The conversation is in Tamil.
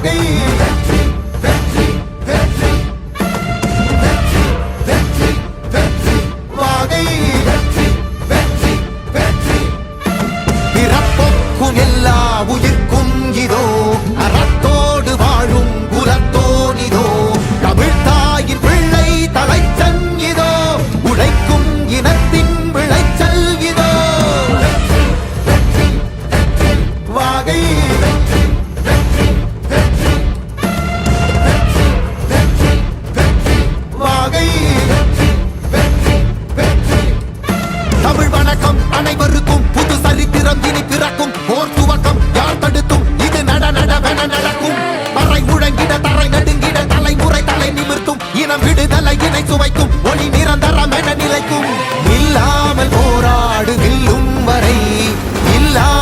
வாகை வாகை பிறப்பொக்கும் எல்லா உயிர்க்கும் இதோ அறத்தோடு வாழும் குலத்தோனிதோ தமிழ்த்தாயின் பிள்ளை தலைச்சன் இதோ உழைக்கும் இனத்தின் விளைச்சல் இதோ வாகை வாகை தமிழ் வணக்கம் அனைவருக்கும் புது சரித்திரம் இனி பிறக்கும் போர்